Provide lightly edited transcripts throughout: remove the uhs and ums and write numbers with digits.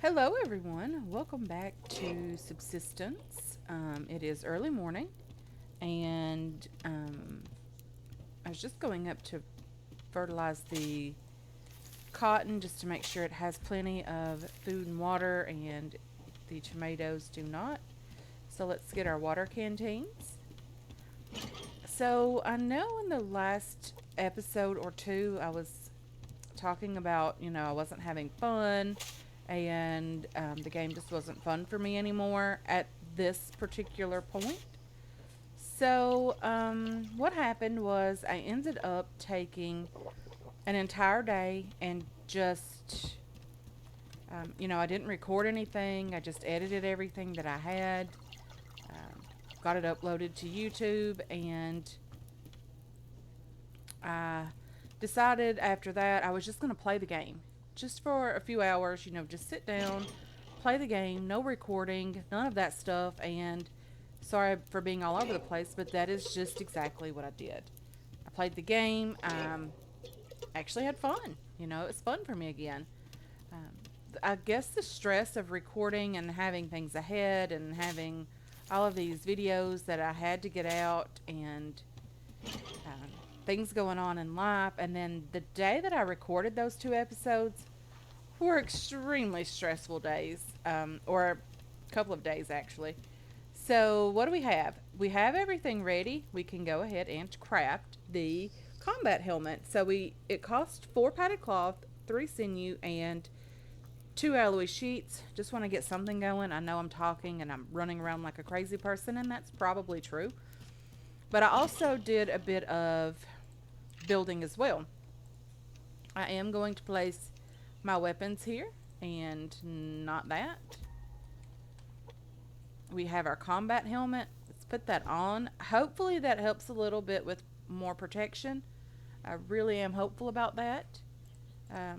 Hello, everyone. Welcome back to Subsistence. It is early morning, and I was just going up to fertilize the cotton just to make sure it has plenty of food and water, and the tomatoes do not. So let's get our water canteens. So I know in the last episode or two, I was talking about, I wasn't having fun and the game just wasn't fun for me anymore at this particular point. So, what happened was I ended up taking an entire day and just, I didn't record anything. I just edited everything that I had, got it uploaded to YouTube, and I decided after that I was just going to play the game just for a few hours, just sit down, play the game, no recording, none of that stuff. And sorry for being all over the place, but that is just exactly what I did. I played the game, actually had fun. It was fun for me again. Um, I guess the stress of recording and having things ahead and having all of these videos that I had to get out and um, things going on in life. And then the day that I recorded those two episodes were extremely stressful days, or a couple of days actually. So, what do we have? We have everything ready. We can go ahead and craft the combat helmet. So, it cost 4 padded cloth, 3 sinew, and 2 alloy sheets. Just want to get something going. I know I'm talking and I'm running around like a crazy person, and that's probably true. But I also did a bit of building as well. I am going to place my weapons here and not that. We have our combat helmet. Let's put that on. Hopefully that helps a little bit with more protection. I really am hopeful about that.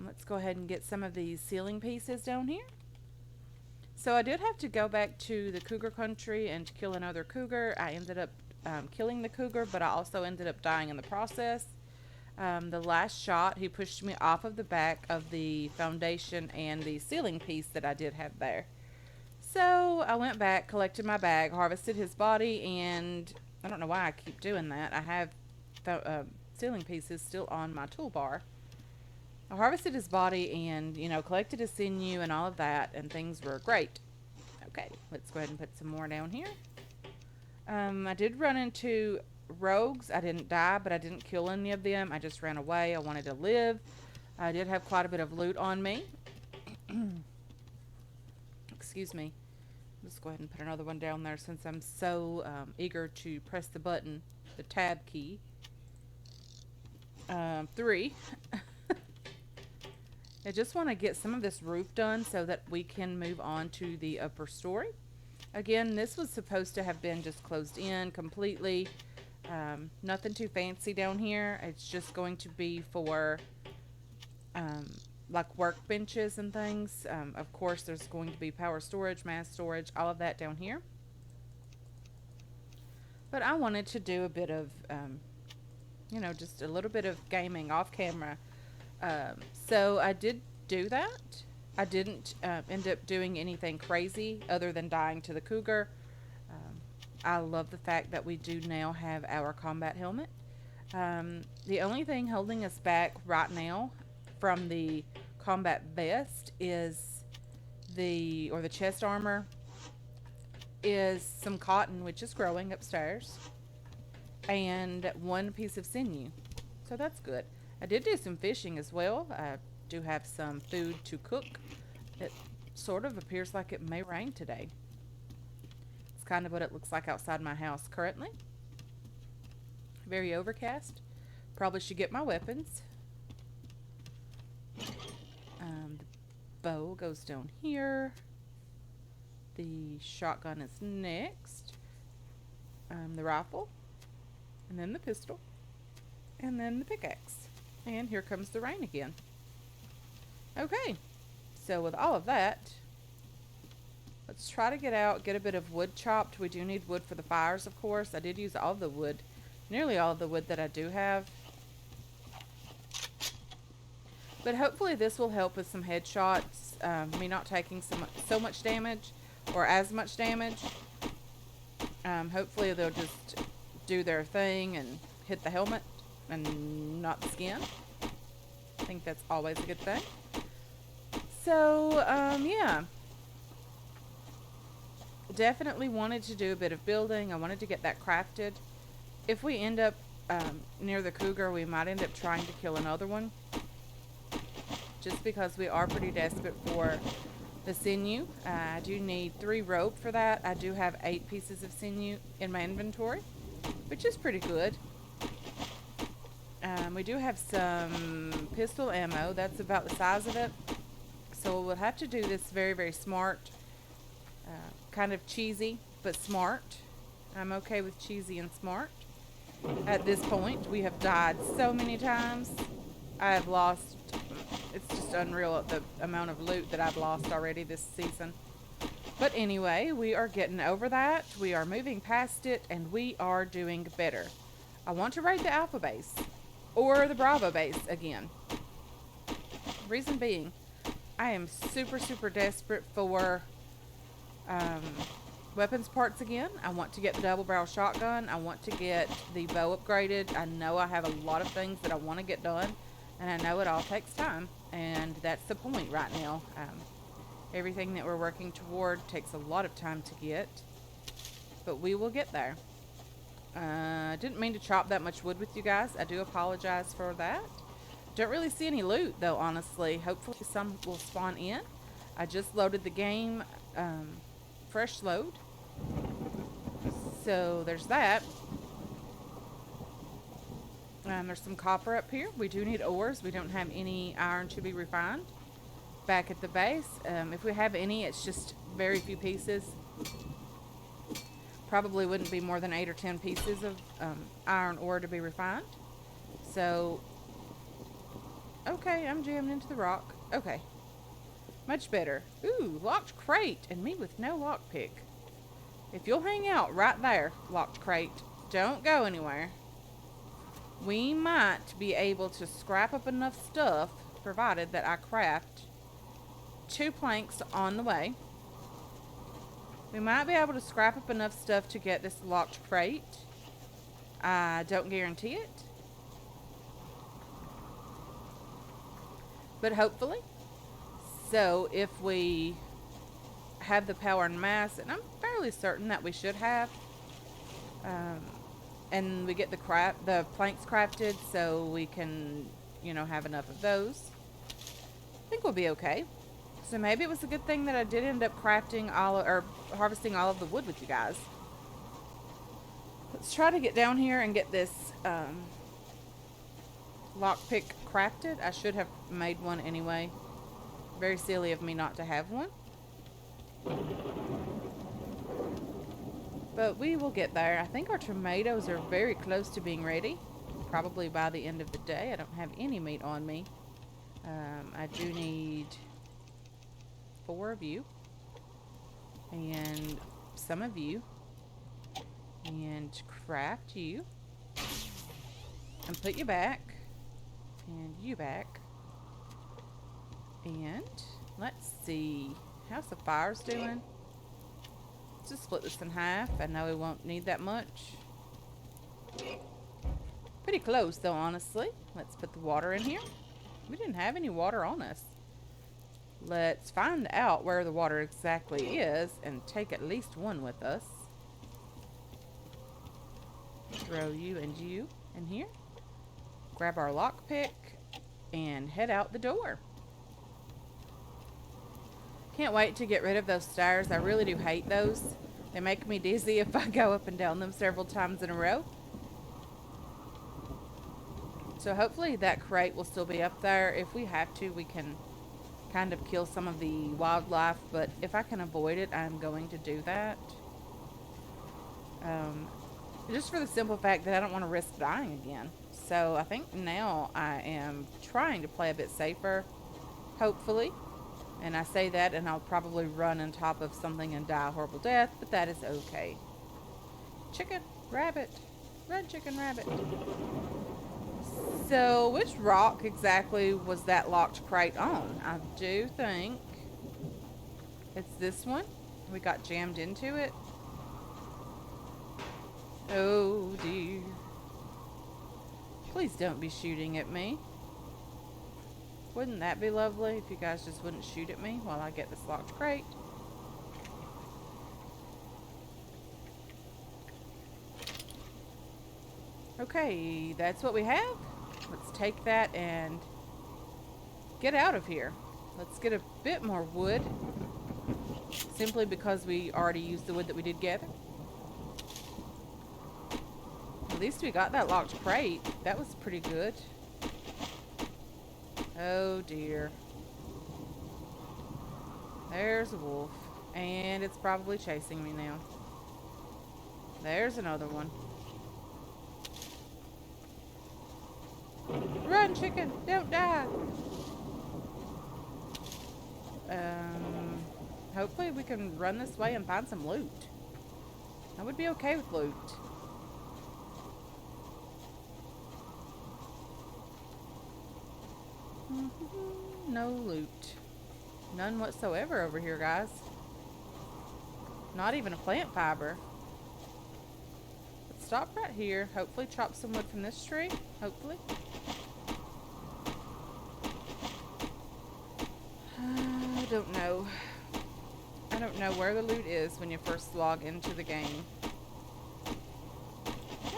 Let's go ahead and get some of these ceiling pieces down here. So I did have to go back to the cougar country and to kill another cougar. I ended up killing the cougar, but I also ended up dying in the process. The last shot, he pushed me off of the back of the foundation and the ceiling piece that I did have there. So I went back, collected my bag, harvested his body, and I don't know why I keep doing that. I have ceiling pieces still on my toolbar. I harvested his body and, collected his sinew and all of that, and things were great. Okay, let's go ahead and put some more down here. I did run into rogues. I didn't die, but I didn't kill any of them. I just ran away. I wanted to live. I did have quite a bit of loot on me. Excuse me. Let's go ahead and put another one down there since I'm so eager to press the button, the tab key. 3. I just want to get some of this roof done so that we can move on to the upper story. Again, this was supposed to have been just closed in completely. Nothing too fancy down here. It's just going to be for um, like workbenches and things. Of course, there's going to be power storage, mass storage, all of that down here. But I wanted to do a bit of, just a little bit of gaming off camera. So I did do that. I didn't end up doing anything crazy other than dying to the cougar. I love the fact that we do now have our combat helmet. The only thing holding us back right now from the combat vest is the chest armor is some cotton, which is growing upstairs, and 1 piece of sinew. So that's good. I did do some fishing as well. I do have some food to cook. It sort of appears like it may rain today. It's kind of what it looks like outside my house currently. Very overcast. Probably should get my weapons. The bow goes down here. The shotgun is next. The rifle. And then the pistol. And then the pickaxe. And here comes the rain again. Okay. So with all of that, let's try to get out, get a bit of wood chopped. We do need wood for the fires, of course. I did use all of the wood, nearly all of the wood that I do have. But hopefully this will help with some headshots, me not taking so much damage or as much damage. Hopefully they'll just do their thing and hit the helmet and not the skin. I think that's always a good thing. So, yeah. Definitely wanted to do a bit of building. I wanted to get that crafted. If we end up near the cougar, we might end up trying to kill another one. Just because we are pretty desperate for the sinew. I do need 3 rope for that. I do have 8 pieces of sinew in my inventory, which is pretty good. We do have some pistol ammo. That's about the size of it. So we'll have to do this very, very smart. Kind of cheesy, but smart. I'm okay with cheesy and smart. At this point, we have died so many times. I have lost, it's just unreal the amount of loot that I've lost already this season. But anyway, we are getting over that. We are moving past it, and we are doing better. I want to raid the Alpha base, or the Bravo base again. Reason being, I am super, super desperate for weapons parts again. I want to get the double barrel shotgun. I want to get the bow upgraded. I know I have a lot of things that I want to get done, and I know it all takes time, and that's the point right now. Everything that we're working toward takes a lot of time to get, but we will get there. Didn't mean to chop that much wood with you guys. I do apologize for that. Don't really see any loot though, honestly. Hopefully some will spawn in. I just loaded the game, fresh load. So there's that. There's some copper up here. We do need ores. We don't have any iron to be refined. Back at the base, if we have any, it's just very few pieces. Probably wouldn't be more than 8 or 10 pieces of iron ore to be refined. So, okay, I'm jammed into the rock. Okay, much better. Ooh, locked crate, and me with no lockpick. If you'll hang out right there, locked crate, don't go anywhere. We might be able to scrap up enough stuff, provided that I craft 2 planks on the way. We might be able to scrap up enough stuff to get this locked crate. I don't guarantee it, but hopefully. So if we have the power and mass, and I'm fairly certain that we should have, and we get the planks crafted, so we can, you know, have enough of those, I think we'll be okay. So maybe it was a good thing that I did end up crafting or harvesting all of the wood with you guys. Let's try to get down here and get this lockpick crafted. I should have made one anyway. Very silly of me not to have one. But we will get there. I think our tomatoes are very close to being ready. Probably by the end of the day. I don't have any meat on me. I do need 4 of you. And some of you. And craft you. And put you back. And you back. And let's see. How's the fires doing? Let's just split this in half. I know we won't need that much. Pretty close though, honestly. Let's put the water in here. We didn't have any water on us. Let's find out where the water exactly is and take at least one with us. Throw you and you in here. Grab our lockpick and head out the door. Can't wait to get rid of those stairs. I really do hate those. They make me dizzy if I go up and down them several times in a row. So hopefully that crate will still be up there. If we have to, we can kind of kill some of the wildlife, but if I can avoid it, I'm going to do that. Just for the simple fact that I don't want to risk dying again. So I think now I am trying to play a bit safer, hopefully. And I say that and I'll probably run on top of something and die a horrible death, but that is okay. Chicken, rabbit, run chicken, rabbit. So, which rock exactly was that locked crate on? I do think it's this one. We got jammed into it. Oh dear. Please don't be shooting at me. Wouldn't that be lovely if you guys just wouldn't shoot at me while I get this locked crate? Okay, that's what we have. Let's take that and get out of here. Let's get a bit more wood, simply because we already used the wood that we did gather. At least we got that locked crate. That was pretty good. Oh dear. There's a wolf. And it's probably chasing me now. There's another one. Run, chicken! Don't die! Hopefully we can run this way and find some loot. I would be okay with loot. No loot. None whatsoever over here, guys. Not even a plant fiber. Let's stop right here. Hopefully chop some wood from this tree. Hopefully. I don't know. I don't know where the loot is when you first log into the game.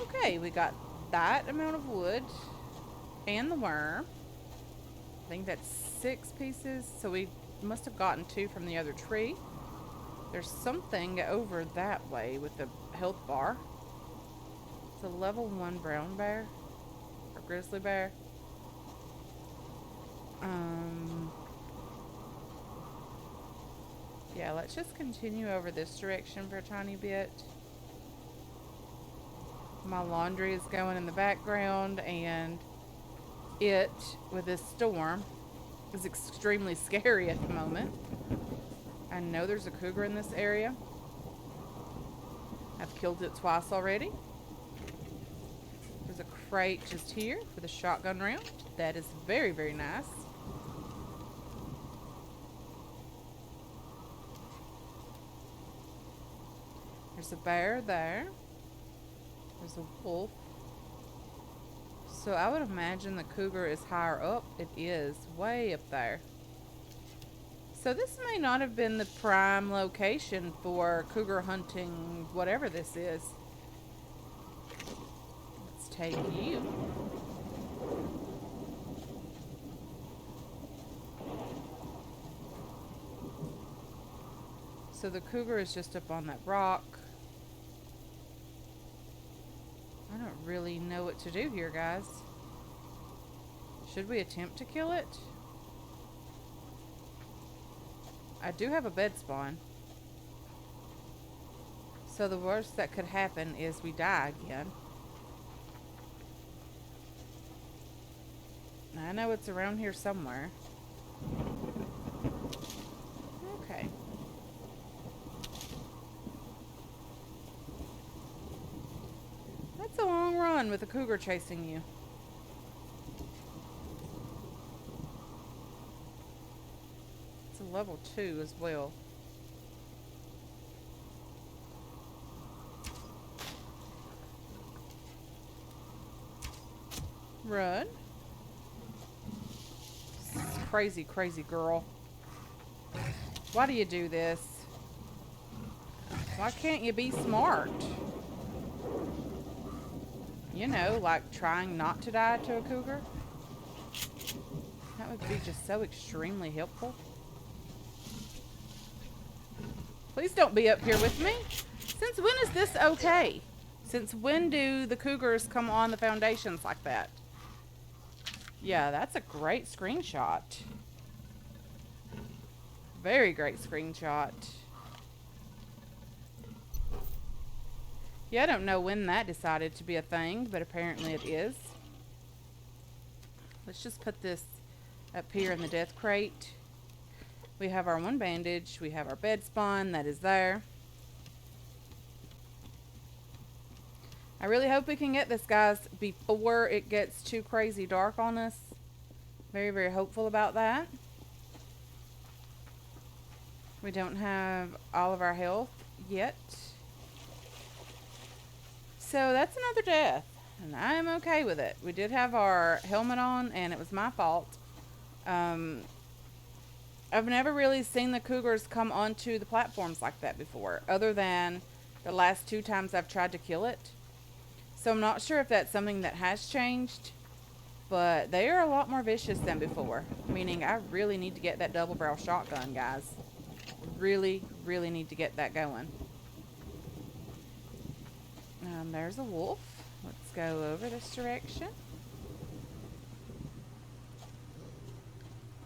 Okay, we got that amount of wood and the worm. I think that's 6 pieces, so we must have gotten 2 from the other tree. There's something over that way with the health bar. It's a level 1 brown bear or grizzly bear. Yeah, let's just continue over this direction for a tiny bit. My laundry is going in the background, and it, with this storm, is extremely scary at the moment. I know there's a cougar in this area. I've killed it twice already. There's a crate just here with a shotgun round. That is very, very nice. There's a bear there. There's a wolf. So I would imagine the cougar is higher up. It is way up there. So this may not have been the prime location for cougar hunting, whatever this is. Let's take you. So the cougar is just up on that rock. I don't really know what to do here, guys. Should we attempt to kill it? I do have a bed spawn. So the worst that could happen is we die again. I know it's around here somewhere. Okay. That's a long run with a cougar chasing you. It's a level 2 as well. Run. Crazy, crazy girl. Why do you do this? Why can't you be smart? You know, like trying not to die to a cougar. That would be just so extremely helpful. Please don't be up here with me. Since when is this okay? Since when do the cougars come on the foundations like that? Yeah, that's a great screenshot. Very great screenshot. Yeah, I don't know when that decided to be a thing, but apparently it is. Let's just put this up here in the death crate. We have our 1 bandage. We have our bed spawn. That is there. I really hope we can get this, guys, before it gets too crazy dark on us. Very, very hopeful about that. We don't have all of our health yet. So that's another death, and I am okay with it. We did have our helmet on, and it was my fault. I've never really seen the cougars come onto the platforms like that before, other than the last 2 times I've tried to kill it. So I'm not sure if that's something that has changed, but they are a lot more vicious than before. Meaning I really need to get that double barrel shotgun, guys. Really, really need to get that going. There's a wolf. Let's go over this direction.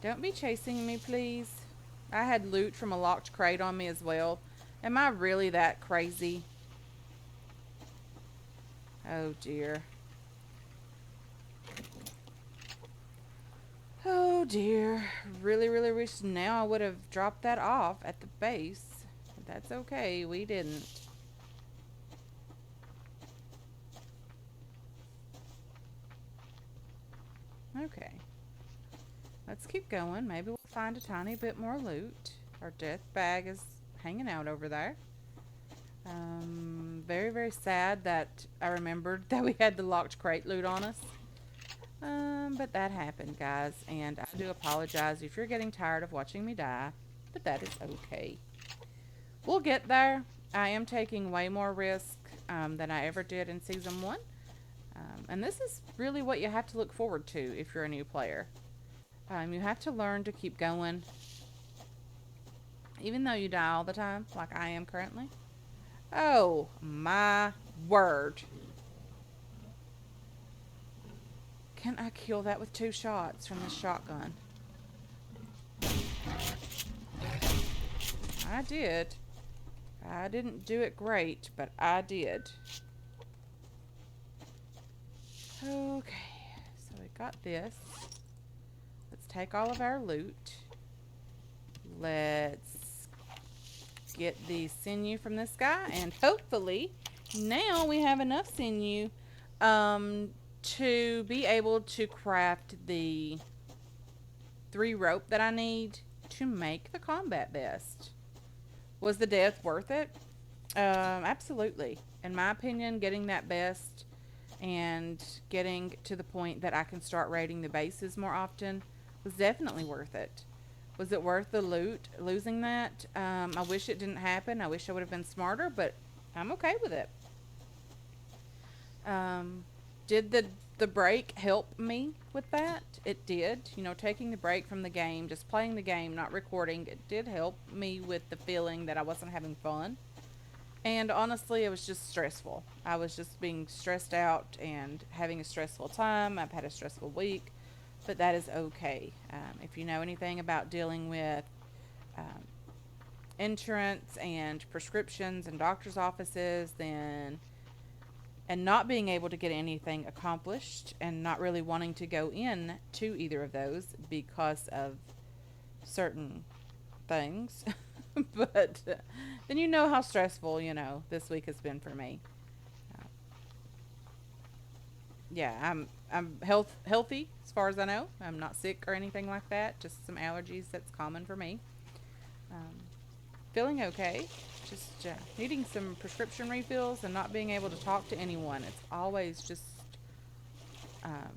Don't be chasing me, please. I had loot from a locked crate on me as well. Am I really that crazy? Oh, dear. Oh, dear. Really, really wish now I would have dropped that off at the base. But that's okay. We didn't. Okay. Let's keep going. Maybe we'll find a tiny bit more loot. Our death bag is hanging out over there. Very, very sad that I remembered that we had the locked crate loot on us. But that happened, guys. And I do apologize if you're getting tired of watching me die. But that is okay. We'll get there. I am taking way more risk than I ever did in Season 1. And this is really what you have to look forward to if you're a new player. You have to learn to keep going. Even though you die all the time, like I am currently. Oh, my word. Can I kill that with 2 shots from this shotgun? I did. I didn't do it great, but I did. Okay, so we got this. Let's take all of our loot. Let's get the sinew from this guy, and hopefully now we have enough sinew to be able to craft the 3 rope that I need to make the combat vest. Was the death worth it? Absolutely. In my opinion, getting that vest and getting to the point that I can start raiding the bases more often was definitely worth it. Was it worth the loot, losing that? I wish it didn't happen. I wish I would have been smarter, but I'm okay with it. Did the break help me with that? It did. You know, taking the break from the game, just playing the game, not recording, it did help me with the feeling that I wasn't having fun. And honestly, it was just stressful. I was just being stressed out and having a stressful time. I've had a stressful week, but that is okay. If you know anything about dealing with insurance and prescriptions and doctor's offices, then and not being able to get anything accomplished and not really wanting to go in to either of those because of certain things. But then you know how stressful, you know, this week has been for me. Yeah, I'm healthy as far as I know. I'm not sick or anything like that. Just some allergies. That's common for me. Feeling okay. Just needing some prescription refills and not being able to talk to anyone. It's always just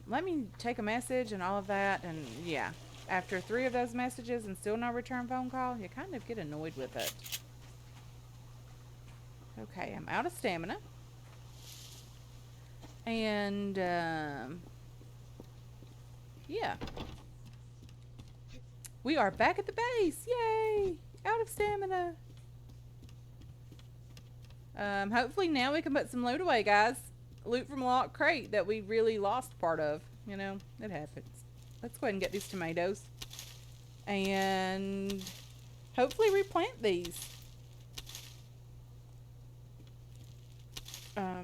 let me take a message and all of that. And yeah, after 3 of those messages and still no return phone call, you kind of get annoyed with it. Okay, I'm out of stamina. And yeah, we are back at the base. Yay! Out of stamina. Hopefully now we can put some loot away, guys. Loot from a locked crate that we really lost part of. You know, it happens. Let's go ahead and get these tomatoes. And hopefully replant these.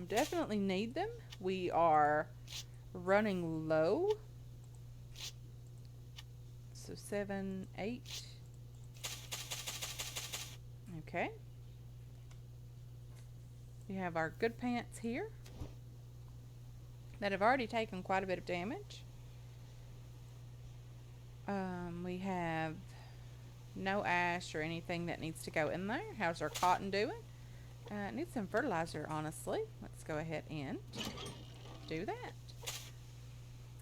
Definitely need them. We are running low. So 7, 8. Okay. We have our good pants here. that have already taken quite a bit of damage. We have no ash or anything that needs to go in there. How's our cotton doing? It needs some fertilizer, honestly. Let's go ahead and do that.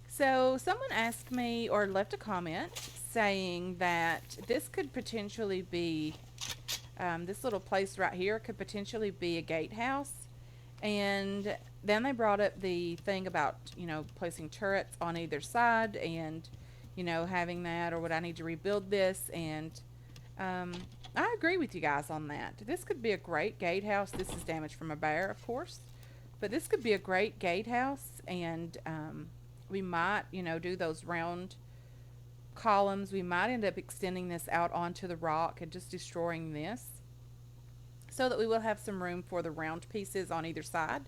So someone asked me or left a comment saying that this could potentially be, this little place right here could potentially be a gatehouse. And then they brought up the thing about, placing turrets on either side and, having that, or would I need to rebuild this? And I agree with you guys on that. This could be a great gatehouse. This is damage from a bear, of course. But this could be a great gatehouse, and we might, do those round columns. We might end up extending this out onto the rock and just destroying this so that we will have some room for the round pieces on either side.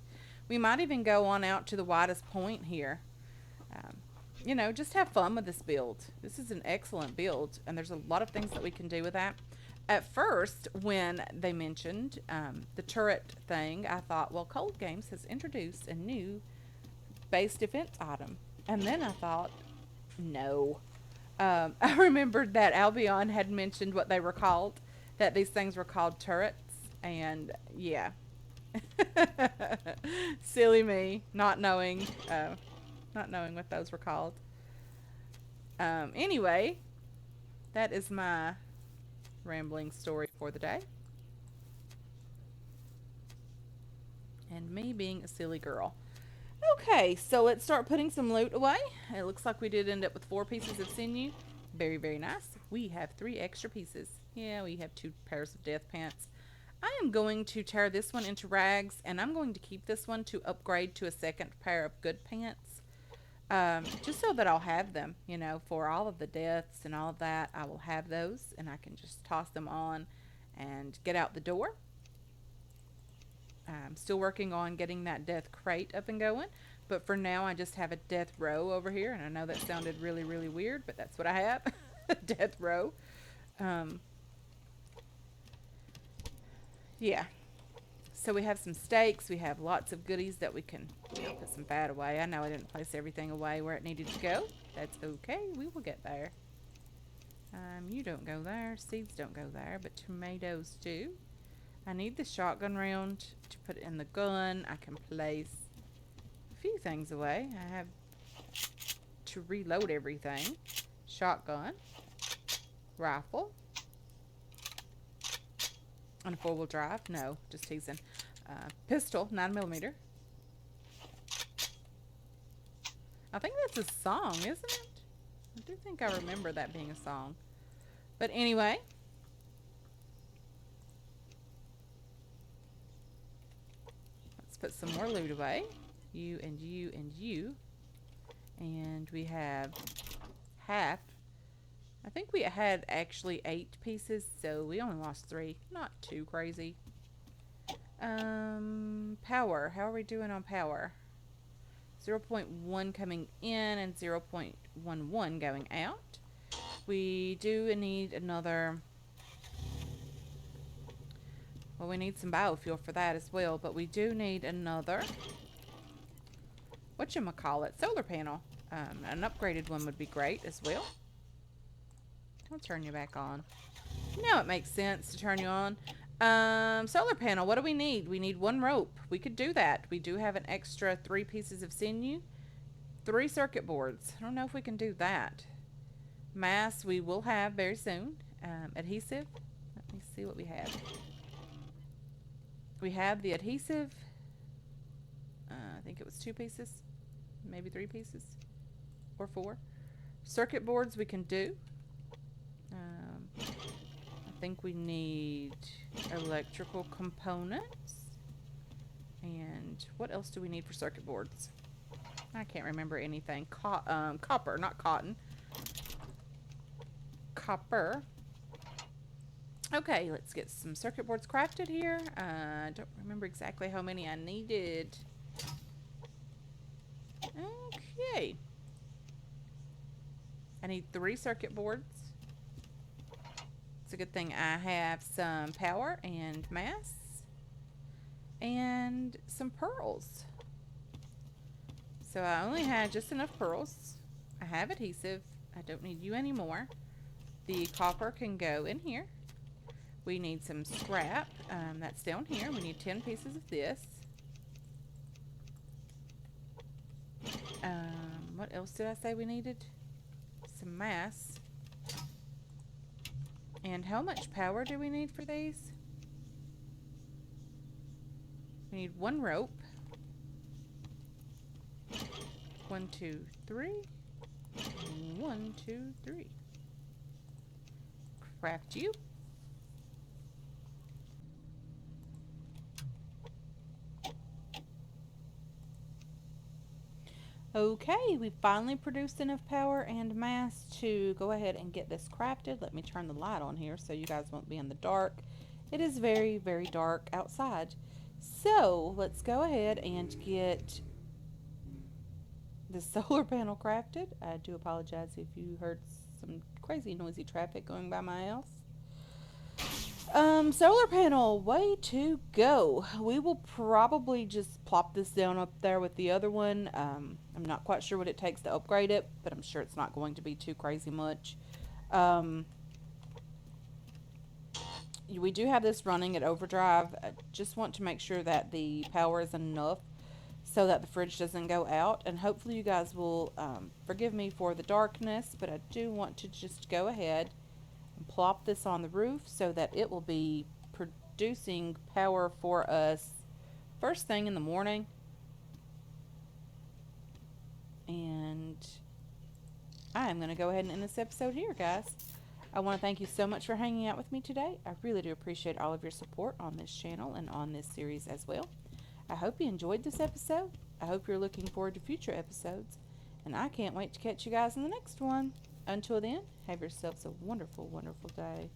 We might even go on out to the widest point here. Just have fun with this build. This is an excellent build, and there's a lot of things that we can do with that. At first, when they mentioned the turret thing, I thought, well, Cold Games has introduced a new base defense item. And then I thought, no. I remembered that Albion had mentioned what they were called, that these things were called turrets. And yeah, silly me, not knowing what those were called. Anyway, that is my rambling story for the day. And me being a silly girl. Okay, so let's start putting some loot away. It looks like we did end up with 4 pieces of sinew. Very, very nice. We have 3 extra pieces. Yeah, we have 2 pairs of death pants. I am going to tear this one into rags, and I'm going to keep this one to upgrade to a second pair of good pants. Just so that I'll have them, for all of the deaths and all of that. I will have those, and I can just toss them on and get out the door. I'm still working on getting that death crate up and going, but for now I just have a death row over here, and I know that sounded really, really weird, but that's what I have. Death row. Yeah. So we have some steaks. We have lots of goodies that we can put some fat away. I know I didn't place everything away where it needed to go. That's okay. We will get there. You don't go there. Seeds don't go there, but tomatoes do. I need the shotgun round to put in the gun. I can place a few things away. I have to reload everything. Shotgun. Rifle. On a 4-wheel drive? No, just teasing. Pistol, 9mm. I think that's a song, isn't it? I do think I remember that being a song. But anyway. Let's put some more loot away. You and you and you. And we have half. I think we had actually 8 pieces, so we only lost 3. Not too crazy. Power. How are we doing on power? 0.1 coming in and 0.11 going out. We do need another... Well, we need some biofuel for that as well, but we do need another... whatchamacallit? Solar panel. An upgraded one would be great as well. I'll turn you back on. Now it makes sense to turn you on. Solar panel, what do we need? We need 1 rope. We could do that. We do have an extra 3 pieces of sinew. 3 circuit boards. I don't know if we can do that. Mass we will have very soon. Adhesive. Let me see what we have. We have the adhesive. I think it was 2 pieces. Maybe 3 pieces. Or 4. Circuit boards we can do. I think we need electrical components. And what else do we need for circuit boards? I can't remember anything. Copper, not cotton. Copper. Okay, let's get some circuit boards crafted here. I don't remember exactly how many I needed. Okay. I need 3 circuit boards. It's a good thing I have some power and mass and some pearls. So I only had just enough pearls. I have adhesive. I don't need you anymore. The copper can go in here. We need some scrap. That's down here. We need 10 pieces of this. What else did I say we needed? Some mass. And how much power do we need for these? We need 1 rope. 1, 2, 3. 1, 2, 3. Craft you. Okay, we finally produced enough power and mass to go ahead and get this crafted. Let me turn the light on here so you guys won't be in the dark. It is very, very dark outside. So, let's go ahead and get the solar panel crafted. I do apologize if you heard some crazy noisy traffic going by my house. Solar panel, way to go. We will probably just plop this down up there with the other one. I'm not quite sure what it takes to upgrade it, but I'm sure it's not going to be too crazy much. We do have this running at overdrive. I just want to make sure that the power is enough so that the fridge doesn't go out. And hopefully you guys will forgive me for the darkness, but I do want to just go ahead and plop this on the roof so that it will be producing power for us first thing in the morning. And I am going to go ahead and end this episode here, guys. I want to thank you so much for hanging out with me today. I really do appreciate all of your support on this channel and on this series as well. I hope you enjoyed this episode. I hope you're looking forward to future episodes. And I can't wait to catch you guys in the next one. Until then, have yourselves a wonderful, wonderful day.